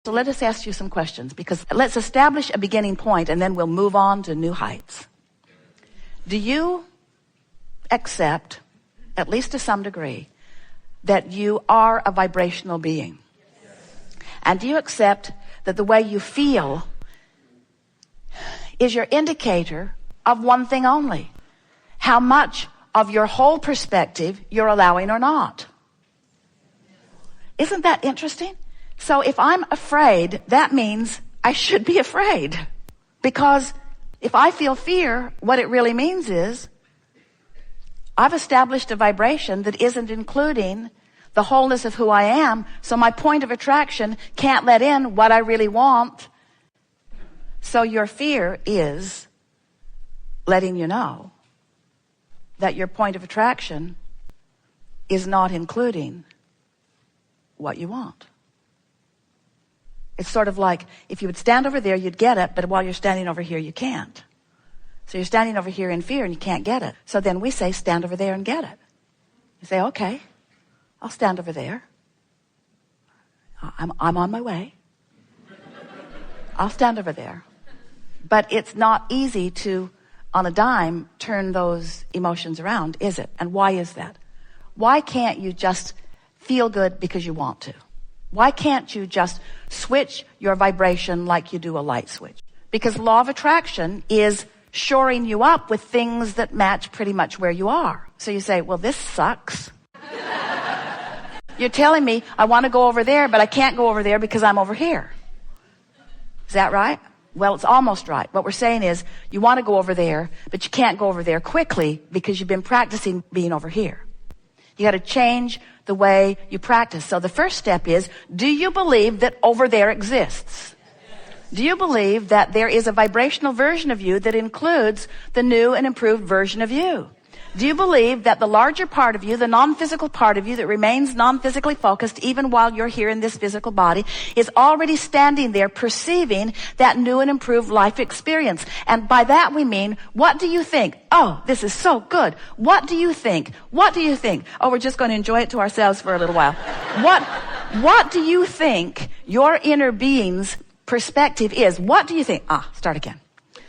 So let us ask you some questions, because let's establish a beginning point and then we'll move on to new heights. Do you accept, at least to some degree, that you are a vibrational being? And do you accept that the way you feel is your indicator of one thing only? How much of your whole perspective you're allowing or not? Isn't that interesting? So if I'm afraid, that means I should be afraid. Because if I feel fear, what it really means is I've established a vibration that isn't including the wholeness of who I am, so my point of attraction can't let in what I really want. So your fear is letting you know that your point of attraction is not including what you want. It's sort of like if you would stand over there, you'd get it, but while you're standing over here, you can't. So you're standing over here in fear and you can't get it. So then we say, stand over there and get it. You say, okay, I'll stand over there. I'm on my way. I'll stand over there. But it's not easy to, on a dime, turn those emotions around, is it? And why is that? Why can't you just feel good because you want to? Why can't you just switch your vibration like you do a light switch? Because law of attraction is shoring you up with things that match pretty much where you are. So you say, well, this sucks. You're telling me I want to go over there, but I can't go over there because I'm over here. Is that right? Well, it's almost right. What we're saying is you want to go over there, but you can't go over there quickly because you've been practicing being over here. You got to change the way you practice. So the first step is, do you believe that over there exists? Do you believe that there is a vibrational version of you that includes the new and improved version of you? Do you believe that the larger part of you, the non-physical part of you that remains non-physically focused even while you're here in this physical body, is already standing there perceiving that new and improved life experience? And by that we mean, what do you think? Oh, this is so good. What do you think? What do you think? Oh, we're just going to enjoy it to ourselves for a little while. What do you think your inner being's perspective is? What do you think? Start again.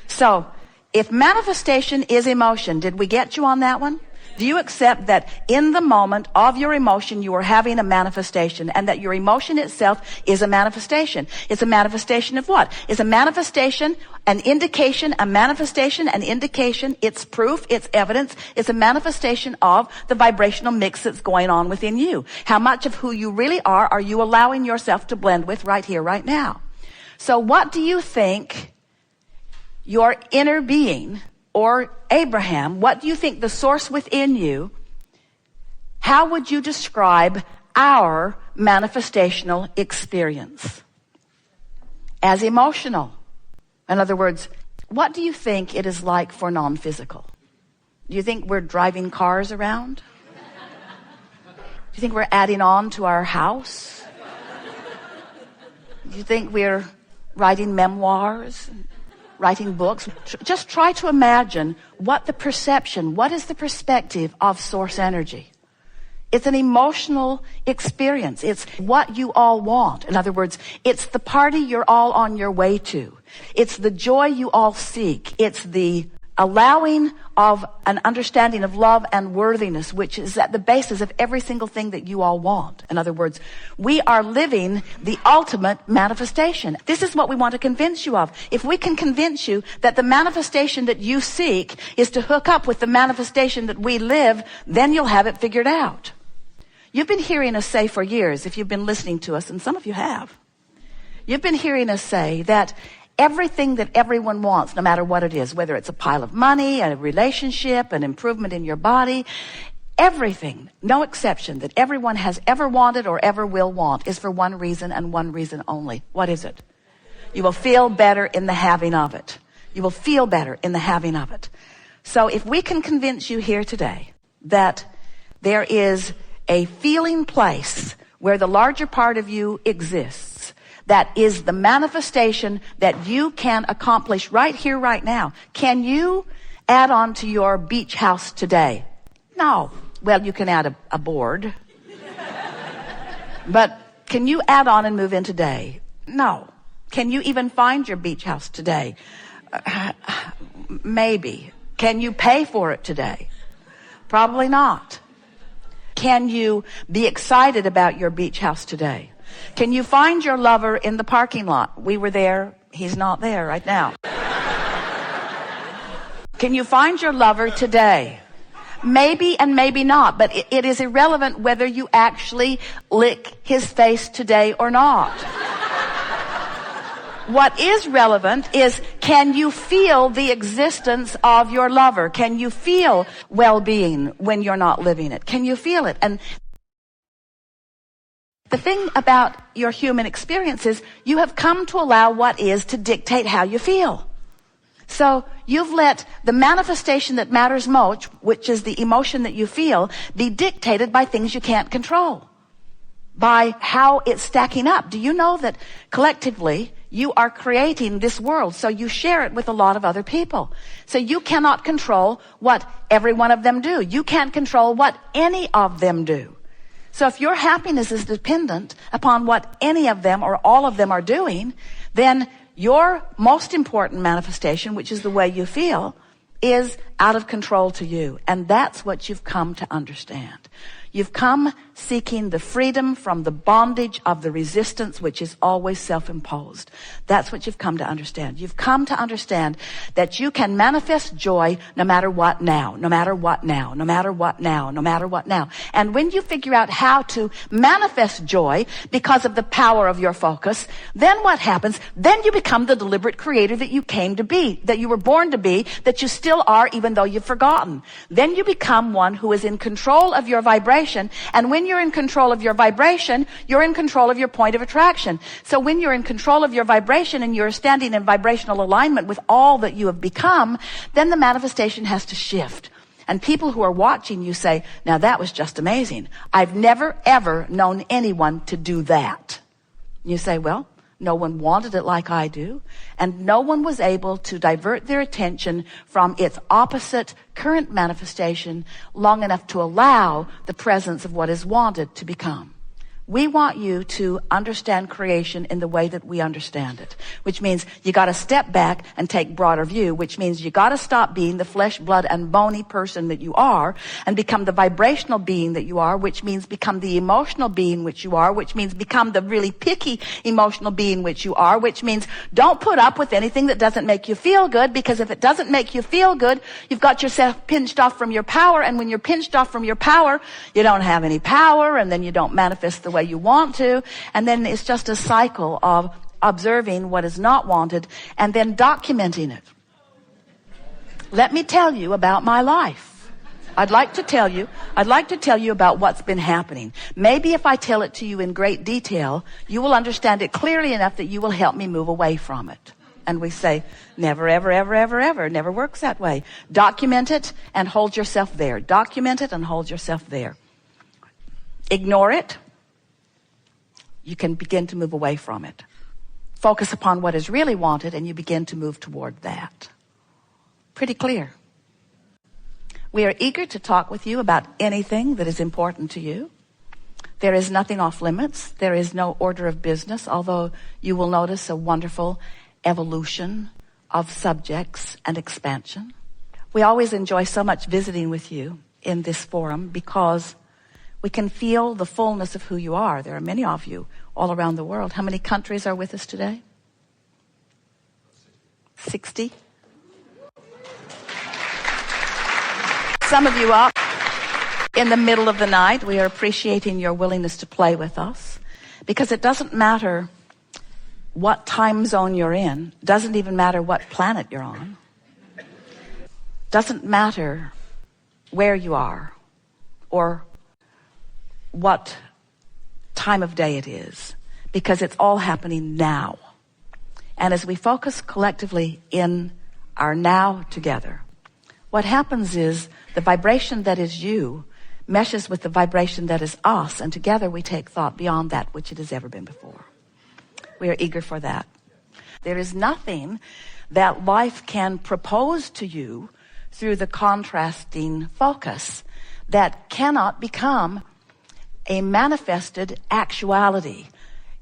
So, if manifestation is emotion, did we get you on that one? Do you accept that in the moment of your emotion, you are having a manifestation, and that your emotion itself is a manifestation? It's a manifestation of what? It's a manifestation, an indication, a manifestation, an indication. It's proof, it's evidence. It's a manifestation of the vibrational mix that's going on within you. How much of who you really are you allowing yourself to blend with right here, right now? So what do you think your inner being, or Abraham, what do you think the source within you, how would you describe our manifestational experience? As emotional. In other words, what do you think it is like for non-physical? Do you think we're driving cars around? Do you think we're adding on to our house? Do you think we're writing memoirs? Writing books? Just try to imagine what is the perspective of source energy. It's an emotional experience. It's what you all want. In other words, it's the party you're all on your way to. It's the joy you all seek. It's the allowing of an understanding of love and worthiness, which is at the basis of every single thing that you all want. In other words, we are living the ultimate manifestation. This is what we want to convince you of. If we can convince you that the manifestation that you seek is to hook up with the manifestation that we live, then you'll have it figured out. You've been hearing us say for years, if you've been listening to us, and some of you have, you've been hearing us say that everything that everyone wants, no matter what it is, whether it's a pile of money, a relationship, an improvement in your body, everything, no exception, that everyone has ever wanted or ever will want is for one reason and one reason only. What is it? You will feel better in the having of it. You will feel better in the having of it. So if we can convince you here today that there is a feeling place where the larger part of you exists, that is the manifestation that you can accomplish right here, right now. Can you add on to your beach house today? No. Well, you can add a board. But can you add on and move in today? No. Can you even find your beach house today? Maybe. Can you pay for it today? Probably not. Can you be excited about your beach house today? Can you find your lover in the parking lot? We were there. He's not there right now. Can you find your lover today? Maybe and maybe not, but it is irrelevant whether you actually lick his face today or not. What is relevant is, can you feel the existence of your lover? Can you feel well-being when you're not living it? Can you feel it? And the thing about your human experience is you have come to allow what is to dictate how you feel. So you've let the manifestation that matters most, which is the emotion that you feel, be dictated by things you can't control, by how it's stacking up. Do you know that collectively you are creating this world, so you share it with a lot of other people. So you cannot control what every one of them do. You can't control what any of them do. So if your happiness is dependent upon what any of them or all of them are doing, then your most important manifestation, which is the way you feel, is out of control to you. And that's what you've come to understand. You've come seeking the freedom from the bondage of the resistance, which is always self-imposed. That's what you've come to understand. You've come to understand that you can manifest joy no matter what now, no matter what now, no matter what now, no matter what now. And when you figure out how to manifest joy because of the power of your focus, then what happens? Then you become the deliberate creator that you came to be, that you were born to be, that you still are even though you've forgotten. Then you become one who is in control of your vibration. And when you're in control of your vibration, you're in control of your point of attraction. So when you're in control of your vibration and you're standing in vibrational alignment with all that you have become, then the manifestation has to shift. And people who are watching you say, now that was just amazing. I've never, ever known anyone to do that. You say, well, no one wanted it like I do, and no one was able to divert their attention from its opposite current manifestation long enough to allow the presence of what is wanted to become. We want you to understand creation in the way that we understand it, which means you got to step back and take broader view, which means you got to stop being the flesh, blood, and bony person that you are and become the vibrational being that you are, which means become the emotional being which you are, which means become the really picky emotional being which you are, which means don't put up with anything that doesn't make you feel good, because if it doesn't make you feel good, you've got yourself pinched off from your power, and when you're pinched off from your power, you don't have any power, and then you don't manifest the way you want to, and then it's just a cycle of observing what is not wanted and then documenting it. Let me tell you about my life. I'd like to tell you about what's been happening. Maybe if I tell it to you in great detail, you will understand it clearly enough that you will help me move away from it. And we say, never, ever, ever, ever, ever. It never works that way. Document it and hold yourself there. Document it and hold yourself there. Ignore it. You can begin to move away from it. Focus upon what is really wanted, and you begin to move toward that. Pretty clear. We are eager to talk with you about anything that is important to you. There is nothing off limits. There is no order of business, although you will notice a wonderful evolution of subjects and expansion. We always enjoy so much visiting with you in this forum because we can feel the fullness of who you are. There are many of you all around the world. How many countries are with us today? 60? Some of you up in the middle of the night. We are appreciating your willingness to play with us, because it doesn't matter what time zone you're in. It doesn't even matter what planet you're on. It doesn't matter where you are or what time of day it is, because it's all happening now. And as we focus collectively in our now together, what happens is the vibration that is you meshes with the vibration that is us, and together we take thought beyond that which it has ever been before. We are eager for that. There is nothing that life can propose to you through the contrasting focus that cannot become a manifested actuality.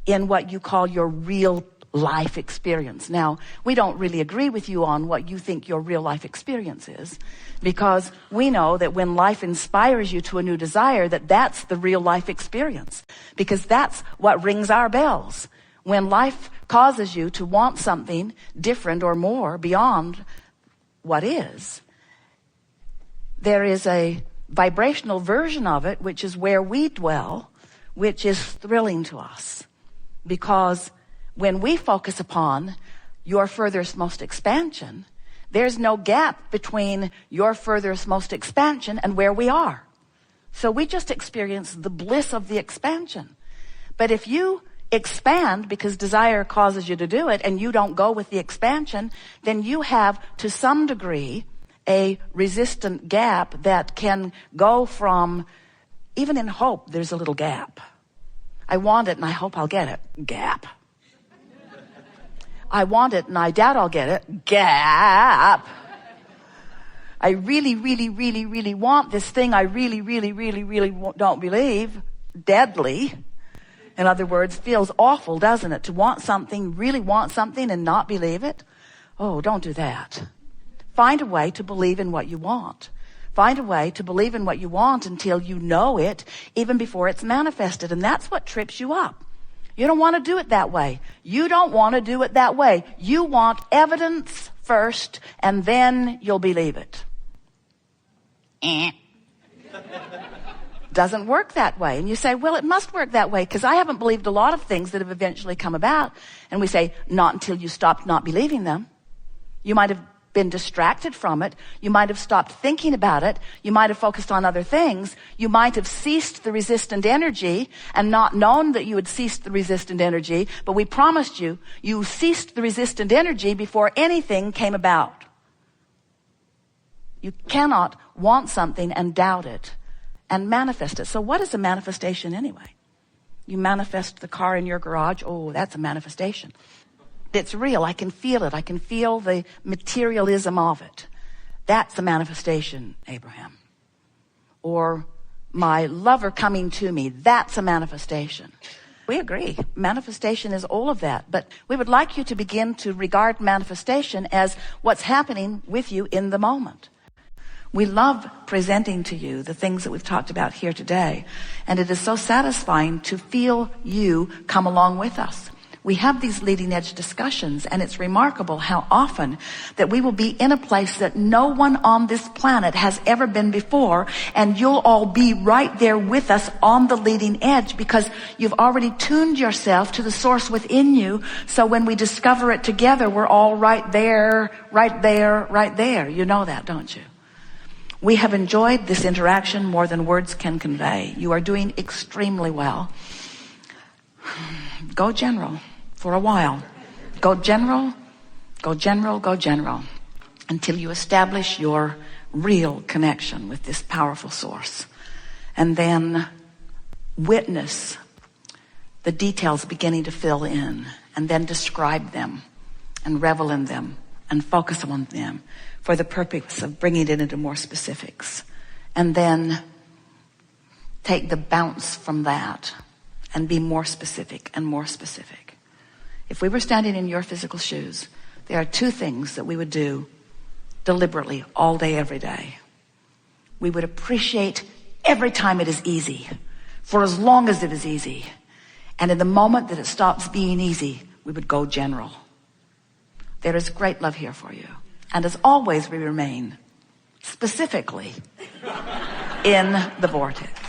in what you call your real life experience. Now, we don't really agree with you on what you think your real life experience is, because we know that when life inspires you to a new desire, that's the real life experience, because that's what rings our bells. When life causes you to want something different or more beyond what is, there is a vibrational version of it, which is where we dwell, which is thrilling to us. Because when we focus upon your furthest most expansion, there's no gap between your furthest most expansion and where we are. So we just experience the bliss of the expansion. But if you expand because desire causes you to do it and you don't go with the expansion, then you have, to some degree, a resistant gap that can go from, even in hope, there's a little gap. I want it and I hope I'll get it. Gap. I want it and I doubt I'll get it. Gap. I really, really, really, really want this thing I really, really, really, really don't believe. Deadly. In other words, feels awful, doesn't it? To want something, really want something and not believe it. Oh, don't do that. Find a way to believe in what you want. Find a way to believe in what you want until you know it, even before it's manifested. And that's what trips you up. You don't want to do it that way. You don't want to do it that way. You want evidence first, and then you'll believe it. Doesn't work that way. And you say, well, it must work that way because I haven't believed a lot of things that have eventually come about. And we say, not until you stopped not believing them. You might have been distracted from it. You might have stopped thinking about it. You might have focused on other things. You might have ceased the resistant energy and not known that you had ceased the resistant energy. But we promised you, you ceased the resistant energy before anything came about. You cannot want something and doubt it and manifest it. So what is a manifestation anyway? You manifest the car in your garage. Oh, that's a manifestation. It's real. I can feel it. I can feel the materialism of it. That's a manifestation, Abraham. Or my lover coming to me. That's a manifestation. We agree. Manifestation is all of that. But we would like you to begin to regard manifestation as what's happening with you in the moment. We love presenting to you the things that we've talked about here today. And it is so satisfying to feel you come along with us. We have these leading edge discussions, and it's remarkable how often that we will be in a place that no one on this planet has ever been before, and you'll all be right there with us on the leading edge because you've already tuned yourself to the source within you. So when we discover it together, we're all right there, right there, right there. You know that, don't you? We have enjoyed this interaction more than words can convey. You are doing extremely well. Go general. For a while. Go general, go general, go general, until you establish your real connection with this powerful source. And then witness the details beginning to fill in, and then describe them and revel in them and focus on them for the purpose of bringing it into more specifics. And then take the bounce from that and be more specific and more specific. If we were standing in your physical shoes, there are two things that we would do deliberately all day, every day. We would appreciate every time it is easy, for as long as it is easy. And in the moment that it stops being easy, we would go general. There is great love here for you. And as always, we remain specifically in the vortex.